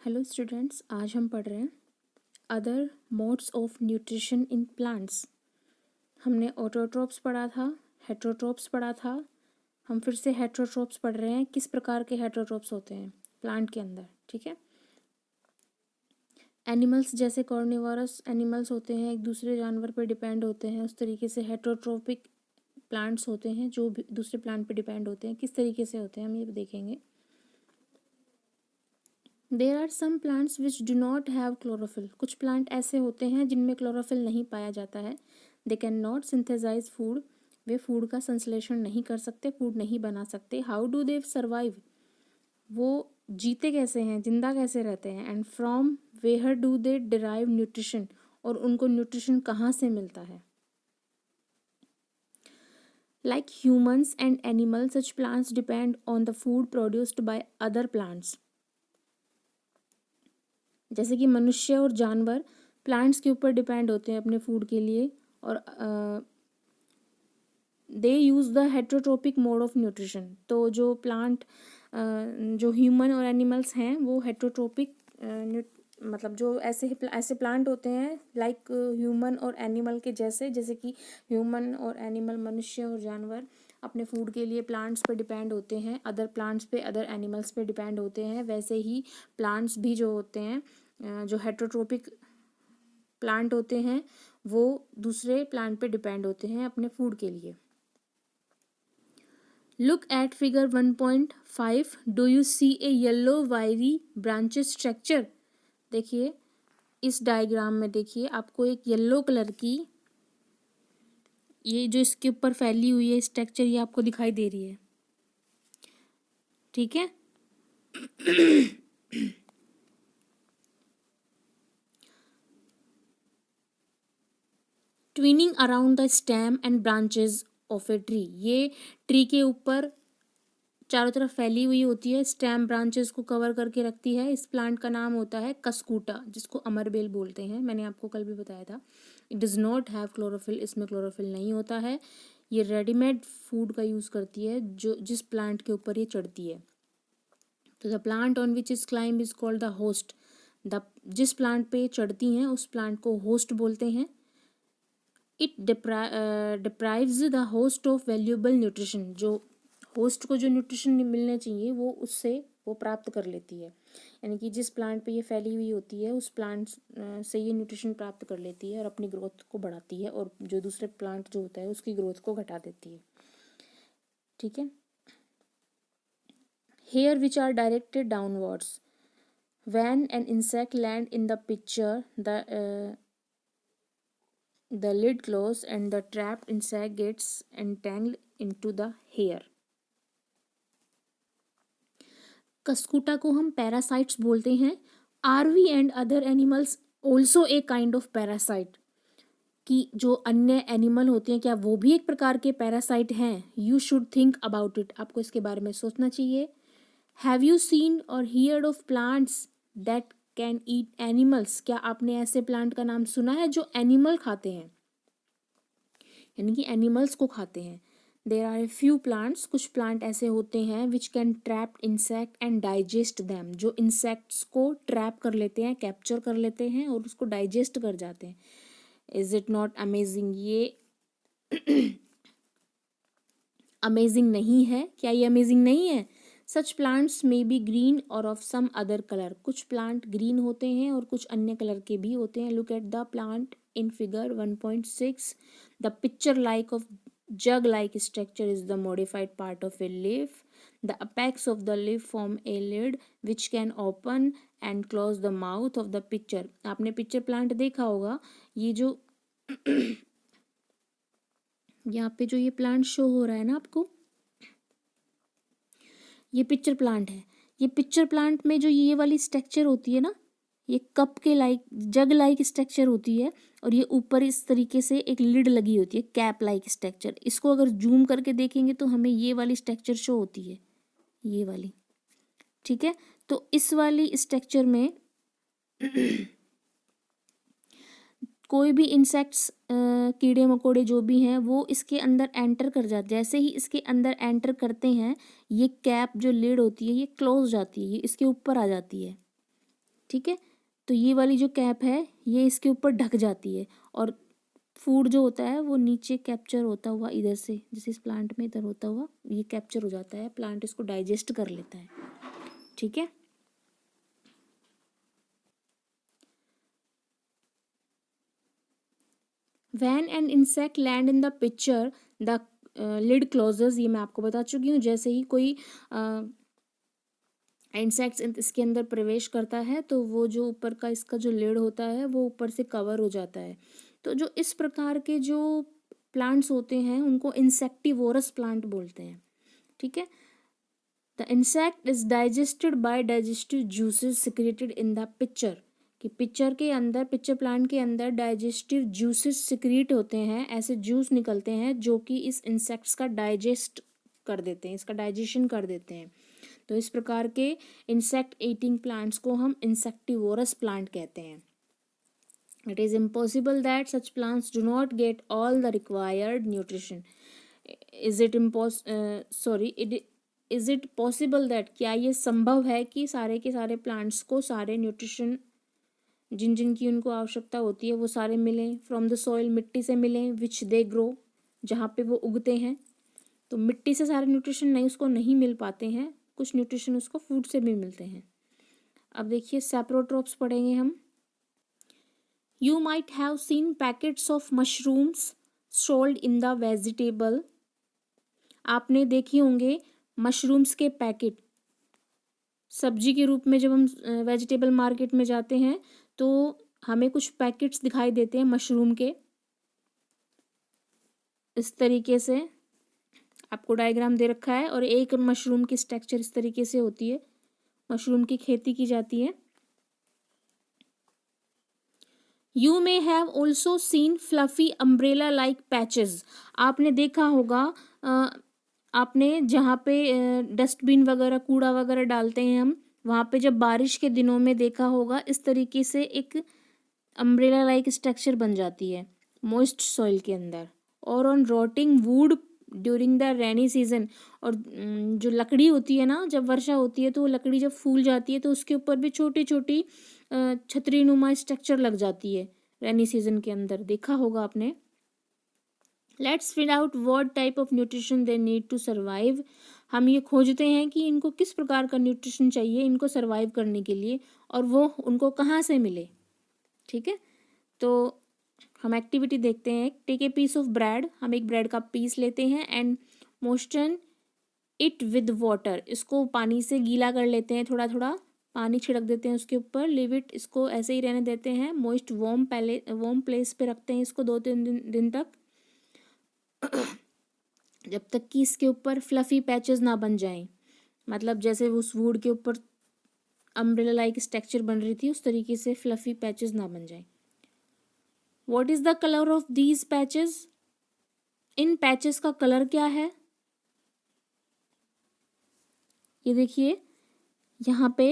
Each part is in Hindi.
हेलो स्टूडेंट्स, आज हम पढ़ रहे हैं other modes of nutrition in plants. हमने ऑटोट्रोप्स पढ़ा था, हेटरोट्रोप्स पढ़ा था। हम फिर से हेटरोट्रोप्स पढ़ रहे हैं, किस प्रकार के हेटरोट्रोप्स होते हैं प्लांट के अंदर। ठीक है। एनिमल्स जैसे कॉर्निवोरस एनिमल्स होते हैं, एक दूसरे जानवर पर डिपेंड होते हैं, उस तरीके से हेटरोट्रोपिक प्लांट्स होते हैं जो भी दूसरे प्लांट पर डिपेंड होते हैं। किस तरीके से होते हैं हम ये देखेंगे। There are some plants which do not have chlorophyll. कुछ प्लांट ऐसे होते हैं जिनमें क्लोरोफिल नहीं पाया जाता है। They can not synthesize food. वे फूड का संश्लेषण नहीं कर सकते, फूड नहीं बना सकते। How do they survive. वो जीते कैसे हैं, जिंदा कैसे रहते हैं। And from where do they derive nutrition. और उनको न्यूट्रिशन कहाँ से मिलता है। Like humans and animals, such plants depend on the food produced by other plants. जैसे कि मनुष्य और जानवर प्लांट्स के ऊपर डिपेंड होते हैं अपने फूड के लिए, और they use the heterotrophic mode of nutrition. तो जो प्लांट जो ह्यूमन और एनिमल्स हैं वो हेट्रोट्रोपिक मतलब जो ऐसे प्लांट होते हैं लाइक ह्यूमन और एनिमल के जैसे। जैसे कि ह्यूमन और एनिमल, मनुष्य और जानवर अपने फूड के लिए प्लांट्स पे डिपेंड होते हैं, अदर प्लांट्स पे, अदर एनिमल्स पे डिपेंड होते हैं। वैसे ही प्लांट्स भी जो होते हैं, जो हेट्रोट्रोपिक प्लांट होते हैं, वो दूसरे प्लांट पे डिपेंड होते हैं अपने फूड के लिए। Look at figure 1.5। Do you see a yellow wiry branches structure. देखिए इस डायग्राम में, देखिए आपको एक येलो कलर की ये जो इसके ऊपर फैली हुई है स्ट्रक्चर, ये आपको दिखाई दे रही है। ठीक है। Twinning around the stem and branches of a tree. ये ट्री के ऊपर चारों तरफ फैली हुई होती है, स्टेम ब्रांचेस को कवर करके रखती है। इस प्लांट का नाम होता है कस्कूटा, जिसको अमरबेल बोलते हैं। मैंने आपको कल भी बताया था। It does not have chlorophyll. इसमें क्लोरोफिल नहीं होता है। ये रेडीमेड फूड का यूज़ करती है जो जिस प्लांट के ऊपर ये चढ़ती है। तो the plant on which is climb is called the host. The जिस प्लांट पे चढ़ती हैं उस प्लांट को होस्ट बोलते हैं। It deprives the host of valuable nutrition. जो होस्ट को जो न्यूट्रिशन मिलने चाहिए वो उससे वो प्राप्त कर लेती है। यानी कि जिस प्लांट पे ये फैली हुई होती है उस प्लांट से ये न्यूट्रिशन प्राप्त कर लेती है और अपनी ग्रोथ को बढ़ाती है, और जो दूसरे प्लांट जो होता है उसकी ग्रोथ को घटा देती है। ठीक है। Hair which are directed downwards. When an insect land in the picture, the lid closes and the trapped insect gets entangled into the hair. Cuscuta को हम पैरासाइट्स बोलते हैं। Are we and other animals also a kind of parasite. कि जो अन्य एनिमल होते हैं क्या वो भी एक प्रकार के पैरासाइट हैं। You should think about it. आपको इसके बारे में सोचना चाहिए। हैव यू सीन और heard of plants that can eat animals. क्या आपने ऐसे प्लांट का नाम सुना है जो एनिमल खाते हैं, यानी कि एनिमल्स को खाते हैं। There are a few plants, कुछ प्लांट ऐसे होते हैं which can trap insect and digest them. जो इंसेक्ट्स को ट्रैप कर लेते हैं, कैप्चर कर लेते हैं और उसको डाइजेस्ट कर जाते हैं। Is it not amazing. ये अमेजिंग नहीं है क्या, ये अमेजिंग नहीं है। सच प्लांट्स मे बी ग्रीन और ऑफ सम अदर कलर। कुछ प्लांट ग्रीन होते हैं और कुछ अन्य कलर के भी होते हैं। Look at the plant in figure 1.6. The picture like of jug like structure is the modified part of a leaf. The apex of the leaf form a lid which can open and close the mouth of the picture. आपने पिक्चर प्लांट देखा होगा। ये जो यहाँ पे जो ये प्लांट शो हो रहा है ना आपको, ये पिक्चर प्लांट है। ये पिक्चर प्लांट में जो ये वाली स्ट्रक्चर होती है ना, ये कप के लाइक, जग लाइक स्ट्रक्चर होती है, और ये ऊपर इस तरीके से एक लिड लगी होती है, कैप लाइक स्ट्रक्चर। इसको अगर जूम करके देखेंगे तो हमें ये वाली स्ट्रक्चर शो होती है, ये वाली। ठीक है। तो इस वाली स्ट्रक्चर में कोई भी इंसेक्ट्स, कीड़े मकोड़े जो भी हैं वो इसके अंदर एंटर कर जाते हैं। जैसे ही इसके अंदर एंटर करते हैं, ये कैप जो लिड होती है ये क्लोज जाती है, ये इसके ऊपर आ जाती है। ठीक है। तो ये वाली जो कैप है ये इसके ऊपर ढक जाती है और फूड जो होता है वो नीचे कैप्चर होता हुआ इधर से, जैसे इस प्लांट में इधर होता हुआ ये कैप्चर हो जाता है, प्लांट इसको डाइजेस्ट कर लेता है। ठीक है। When an insect land in the pitcher, the lid closes। ये मैं आपको बता चुकी हूँ। जैसे ही कोई इंसेक्ट्स इसके अंदर प्रवेश करता है तो वो जो ऊपर का इसका जो लिड होता है वो ऊपर से कवर हो जाता है। तो जो इस प्रकार के जो प्लांट्स होते हैं उनको इंसेक्टिवोरस प्लांट बोलते हैं। ठीक है। The insect is digested by digestive juices secreted in the picture. कि पिक्चर के अंदर, पिक्चर प्लांट के अंदर डाइजेस्टिव जूसेस सिक्रीट होते हैं, ऐसे जूस निकलते हैं जो कि इस इंसेक्ट्स का डाइजेस्ट कर देते हैं, इसका डाइजेशन कर देते हैं। तो इस प्रकार के इंसेक्ट ईटिंग प्लांट्स को हम इंसेक्टिवोरस प्लांट कहते हैं। It is impossible that such plants do not get all the required nutrition. Is it possible that, क्या ये संभव है कि सारे के सारे प्लांट्स को सारे न्यूट्रिशन जिन जिन की उनको आवश्यकता होती है वो सारे मिलें फ्रॉम द सॉइल, मिट्टी से मिलें, विच दे ग्रो, जहाँ पे वो उगते हैं। तो मिट्टी से सारे न्यूट्रिशन नहीं, उसको नहीं मिल पाते हैं, कुछ न्यूट्रिशन उसको फूड से भी मिलते हैं। अब देखिए सैप्रोट्रोप्स पढ़ेंगे हम। You might have seen packets of mushrooms sold in the vegetable. आपने देखे होंगे मशरूम्स के पैकेट सब्जी के रूप में। जब हम वेजिटेबल मार्केट में जाते हैं तो हमें कुछ पैकेट्स दिखाई देते हैं मशरूम के। इस तरीके से आपको डायग्राम दे रखा है और एक मशरूम की स्ट्रक्चर इस तरीके से होती है। मशरूम की खेती की जाती है। You may have also seen fluffy umbrella like patches. आपने देखा होगा, आपने जहाँ पे डस्टबिन वगैरह, कूड़ा वगैरह डालते हैं हम, वहाँ पे जब बारिश के दिनों में देखा होगा इस तरीके से एक अम्ब्रेला लाइक स्ट्रक्चर बन जाती है मॉइस्ट सॉइल के अंदर। और on rotting wood during the rainy season. और जो लकड़ी होती है ना, जब वर्षा होती है तो वो लकड़ी जब फूल जाती है तो उसके ऊपर भी छोटी छोटी छतरी नुमा स्ट्रक्चर लग जाती है रेनी सीजन के अंदर, देखा होगा आपने। Let's find out what type of nutrition they need to survive. हम ये खोजते हैं कि इनको किस प्रकार का न्यूट्रिशन चाहिए इनको सर्वाइव करने के लिए, और वो उनको कहाँ से मिले। ठीक है। तो हम एक्टिविटी देखते हैं। Take a piece of bread. हम एक ब्रेड का पीस लेते हैं and moisten it with water. इसको पानी से गीला कर लेते हैं, थोड़ा थोड़ा पानी छिड़क देते हैं उसके ऊपर। लिव इट, इसको ऐसे ही रहने देते हैं। मोइस्ट वार्म प्लेस पे रखते हैं इसको 2-3 दिन तक, जब तक कि इसके ऊपर फ्लफी पैचेस ना बन जाएं। मतलब जैसे उस वुड के ऊपर अम्ब्रेला लाइक स्ट्रक्चर बन रही थी उस तरीके से फ्लफी पैचेस ना बन जाएं। What is the colour of these patches. In patches का कलर क्या है। ये देखिए यहाँ पे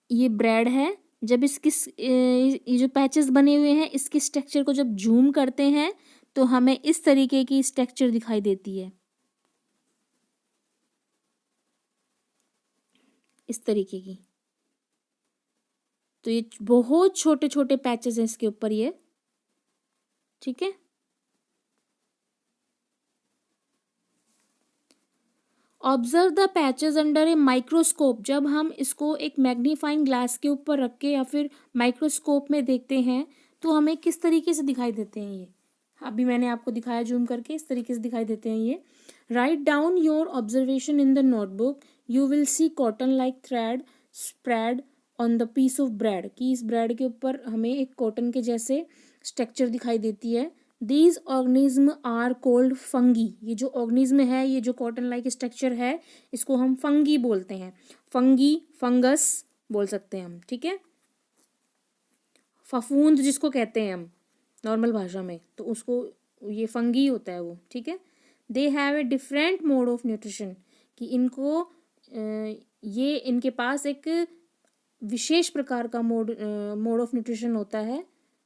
ये ब्रेड है। जब ये जो पैचेस बने हुए हैं इसके स्ट्रक्चर को जब जूम करते हैं तो हमें इस तरीके की स्ट्रक्चर दिखाई देती है, इस तरीके की। तो ये बहुत छोटे छोटे पैचेस हैं इसके ऊपर ये। ठीक है। Observe the patches under a microscope. जब हम इसको एक मैग्नीफाइंग ग्लास के ऊपर रख के या फिर माइक्रोस्कोप में देखते हैं तो हमें किस तरीके से दिखाई देते हैं ये। अभी मैंने आपको दिखाया जूम करके, इस तरीके से दिखाई देते हैं ये। Write down your observation in the notebook. You will see cotton like thread spread on the piece of bread. कि इस ब्रेड के ऊपर हमें एक कॉटन के जैसे स्ट्रक्चर दिखाई देती है। These organism are called fungi. ये जो ऑर्गेनिज्म है, ये जो कॉटन लाइक स्ट्रक्चर है, इसको हम फंगी बोलते हैं। फंगी, फंगस बोल सकते हैं हम। ठीक है। फफूंद जिसको कहते हैं हम नॉर्मल भाषा में, तो उसको ये फंगी होता है वो। ठीक है। They have a different mode of nutrition. कि इनको ये इनके पास एक विशेष प्रकार का मोड ऑफ न्यूट्रिशन होता है।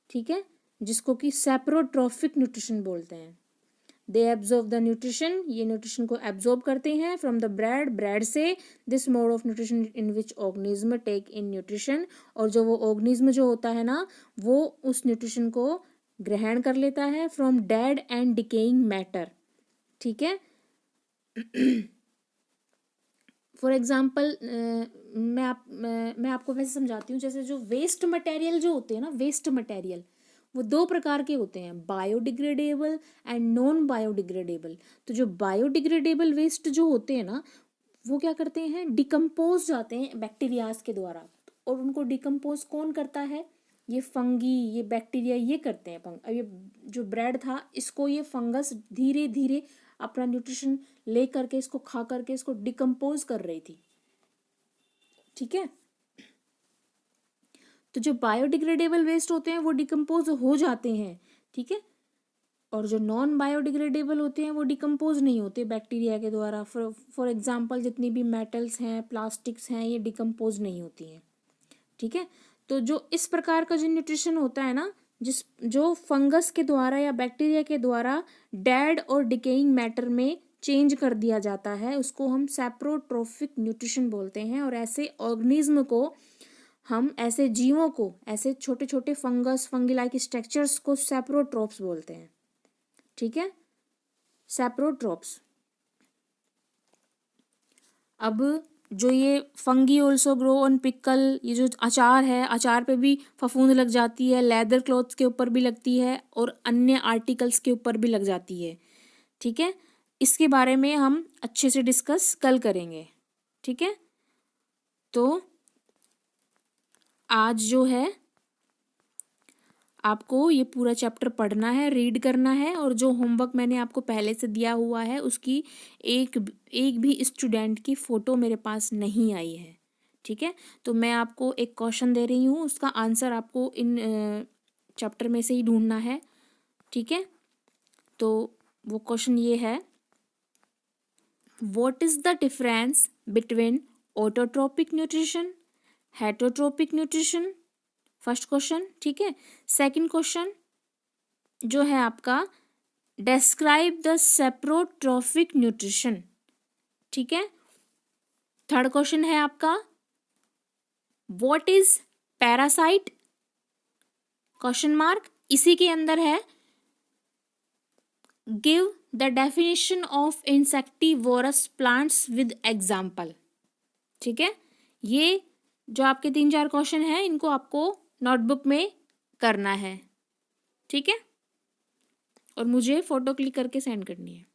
ठीक है। जिसको कि सैप्रोट्रॉफिक न्यूट्रिशन बोलते हैं। दे एब्जॉर्ब द न्यूट्रिशन, ये न्यूट्रिशन को एब्जॉर्ब करते हैं फ्रॉम द ब्रेड, ब्रेड से, this mode of nutrition in which organism take in nutrition, और जो वो ऑर्गेनिज्म जो होता है ना वो उस न्यूट्रिशन को ग्रहण कर लेता है from dead and decaying matter, ठीक है। फॉर एग्जाम्पल मैं आपको वैसे समझाती हूँ, जैसे जो वेस्ट मटेरियल जो होते हैं ना, वेस्ट मटेरियल वो दो प्रकार के होते हैं, बायोडिग्रेडेबल एंड नॉन बायोडिग्रेडेबल। तो जो बायोडिग्रेडेबल वेस्ट जो होते हैं ना वो क्या करते हैं, डिकम्पोज जाते हैं बैक्टीरियाज के द्वारा, और उनको डिकम्पोज कौन करता है, ये फंगी, ये बैक्टीरिया, ये करते हैं। अब ये जो ब्रेड था इसको ये फंगस धीरे धीरे अपना न्यूट्रिशन ले करके इसको खा करके इसको डिकम्पोज कर रही थी, ठीक है। तो जो बायोडिग्रेडेबल वेस्ट होते हैं वो डिकम्पोज हो जाते हैं, ठीक है, और जो नॉन बायोडिग्रेडेबल होते हैं वो डिकम्पोज नहीं होते बैक्टीरिया के द्वारा। फॉर एग्जांपल जितनी भी मेटल्स हैं, प्लास्टिक्स हैं, ये डिकम्पोज नहीं होती हैं, ठीक है। तो जो इस प्रकार का जो न्यूट्रिशन होता है ना, जो फंगस के द्वारा या बैक्टीरिया के द्वारा डेड और डिकेइंग मैटर में चेंज कर दिया जाता है, उसको हम सैप्रोट्रोफिक न्यूट्रिशन बोलते हैं। और ऐसे ऑर्गेनिज्म को हम, ऐसे जीवों को, ऐसे छोटे छोटे फंगस, फंगी लाइक स्ट्रक्चर्स को सैप्रोट्रोप्स बोलते हैं, ठीक है, सैप्रोट्रोप्स। अब जो ये fungi also grow on pickle, ये जो अचार है, अचार पे भी फफूंद लग जाती है, लेदर क्लॉथ्स के ऊपर भी लगती है और अन्य आर्टिकल्स के ऊपर भी लग जाती है, ठीक है। इसके बारे में हम अच्छे से डिस्कस कल करेंगे, ठीक है। तो आज जो है आपको ये पूरा चैप्टर पढ़ना है, रीड करना है, और जो होमवर्क मैंने आपको पहले से दिया हुआ है उसकी एक भी स्टूडेंट की फ़ोटो मेरे पास नहीं आई है, ठीक है। तो मैं आपको एक क्वेश्चन दे रही हूँ, उसका आंसर आपको इन चैप्टर में से ही ढूंढना है, ठीक है। तो वो क्वेश्चन ये है, what is the difference between autotrophic nutrition, heterotrophic nutrition, first question, ठीक है। सेकंड क्वेश्चन जो है आपका, डिस्क्राइब द सैप्रोट्रोफिक न्यूट्रिशन, ठीक है। थर्ड क्वेश्चन है आपका, what is parasite, question mark. इसी के अंदर है, give the definition of insectivorous plants with example, ठीक है। ये जो आपके 3-4 क्वेश्चन हैं इनको आपको नोटबुक में करना है, ठीक है, और मुझे फोटो क्लिक करके सेंड करनी है।